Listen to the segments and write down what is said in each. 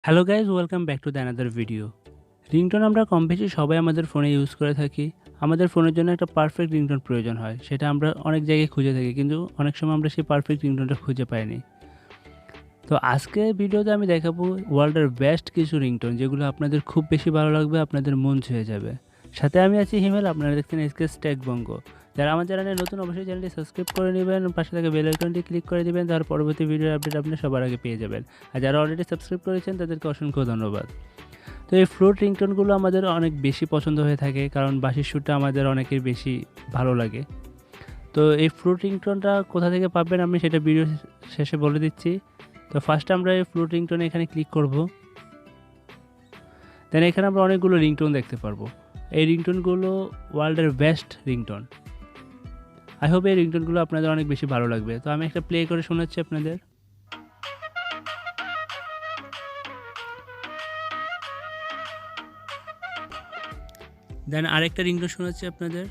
Hello guys, welcome back to the another video. Ringtone আমরা কম বেশি সবাই আমাদের ফোনে ইউজ করে থাকি। আমাদের ফোনের জন্য একটা পারফেক্ট রিংটোন প্রয়োজন হয়, সেটা আমরা অনেক জায়গায় খুঁজে থাকি, কিন্তু অনেক সময় আমরা সেই পারফেক্ট রিংটোনটা খুঁজে পাইনি। তো আজকে ভিডিওতে আমি দেখাবো ওয়ার্ল্ডের বেস্ট কিছু রিংটোন, যেগুলো আপনাদের খুব বেশি ভালো লাগবে, আপনাদের মন ছুঁয়ে যাবে। সাথে আমি আছি হিমেল, আপনারা দেখছেন এসকে স্ট্যাক বঙ্গো। যারা আমার চ্যানেলে নতুন, অবশ্যই চ্যানেলটি সাবস্ক্রাইব করে নেবেন, পাশে থাকা বেল আইকনটি ক্লিক করে দেবেন, তার পরবর্তী ভিডিওর আপডেট আপনি সবার আগে পেয়ে যাবেন। আর যারা অলরেডি সাবস্ক্রাইব করেছেন তাদেরকে অসংখ্য ধন্যবাদ। তো এই ফ্লুট রিংটোনগুলো আমাদের অনেক বেশি পছন্দ হয়ে থাকে, কারণ বাঁশির সুরটা আমাদের অনেকের বেশি ভালো লাগে। তো এই ফ্লুট রিংটোনটা কোথা থেকে পাবেন আমি সেটা ভিডিও শেষে বলে দিচ্ছি। তো ফার্স্টে আমরা এই ফ্লুট রিংটোনে এখানে ক্লিক করব। দেন এখানে আমরা অনেকগুলো রিংটোন দেখতে পারবো। এই রিংটোনগুলো ওয়ার্ল্ডের বেস্ট রিংটোন। আই হোপ এই রিংটোনগুলো আপনাদের অনেক বেশি ভালো লাগবে। তো আমি একটা প্লে করে শোনাচ্ছি আপনাদের। দেন আরেকটা রিংটোন শোনাচ্ছি আপনাদের।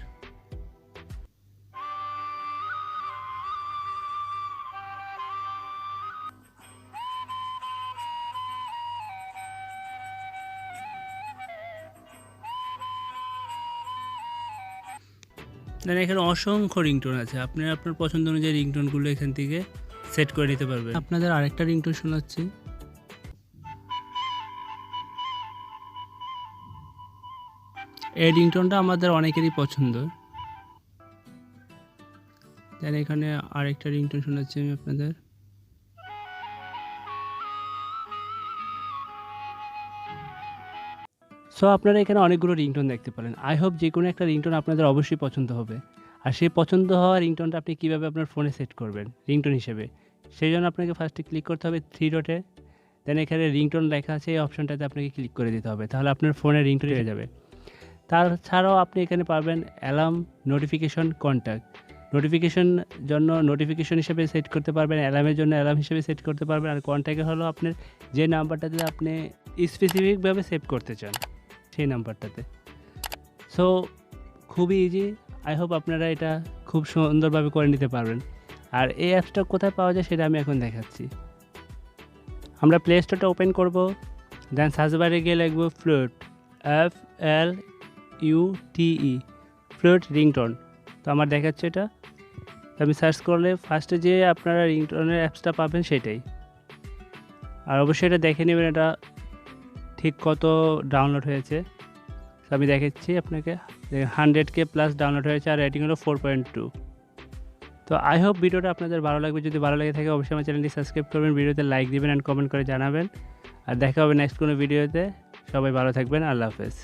দেন এখানে অসংখ্য রিংটোন আছে, আপনার আপনার পছন্দ অনুযায়ী রিংটোনগুলো এখান থেকে সেট করে নিতে পারবেন। আপনাদের আরেকটা রিংটোন শোনাচ্ছি। এই রিংটোনটা আমাদের অনেকেরই পছন্দ। দেন এখানে আরেকটা রিংটোন শোনাচ্ছি আমি আপনাদের। সো আপনারা এখানে অনেকগুলো রিংটোন দেখতে পারেন। আই হোপ যে কোনো একটা রিংটোন আপনাদের অবশ্যই পছন্দ হবে। আর সেই পছন্দ হওয়া রিংটোনটা আপনি কীভাবে আপনার ফোনে সেট করবেন রিংটোন হিসেবে, সেই জন্য আপনাকে ফার্স্টে ক্লিক করতে হবে থ্রি ডটে। দেন এখানে রিংটোন লেখা আছে, এই অপশনটাতে আপনাকে ক্লিক করে দিতে হবে, তাহলে আপনার ফোনে রিংটোন হয়ে যাবে। তাছাড়াও আপনি এখানে পাবেন অ্যালার্ম, নোটিফিকেশন, কন্ট্যাক্ট। নোটিফিকেশন জন্য নোটিফিকেশন হিসেবে সেট করতে পারবেন, অ্যালার্মের জন্য অ্যালার্ম হিসেবে সেট করতে পারবেন, আর কন্ট্যাক্টে হলো আপনার যে নাম্বারটাতে আপনি স্পেসিফিকভাবে সেভ করতে চান সেই নাম্বারটাতে। সো খুবই ইজি। আই হোপ আপনারা এটা খুব সুন্দরভাবে করে নিতে পারবেন। আর এই অ্যাপসটা কোথায় পাওয়া যায় সেটা আমি এখন দেখাচ্ছি। আমরা প্লে স্টোরটা ওপেন করব। দেন সার্চ বারে গিয়ে লিখব ফ্লুট, FLUTE, ফ্লুট রিংটোন। তো আমার দেখাচ্ছে এটা। তো আমি সার্চ করলে ফার্স্টে যে আপনারা রিংটোনের অ্যাপসটা পাবেন সেটাই। আর অবশ্যই এটা দেখে নেবেন এটা ঠিক কত ডাউনলোড হয়েছে। তো আমি দেখাচ্ছি আপনাকে, 100K প্লাস ডাউনলোড হয়েছে, আর রেটিং হলো 4.2। তো আই হোপ ভিডিওটা আপনাদের ভালো লাগবে। যদি ভালো লাগে থাকে অবশ্যই আমার চ্যানেলটি সাবস্ক্রাইব করবেন, ভিডিওতে লাইক দিবেন অ্যান্ড কমেন্ট করে জানাবেন। আর দেখা হবে নেক্সট কোনো ভিডিওতে। সবাই ভালো থাকবেন, আল্লাহ হাফেজ।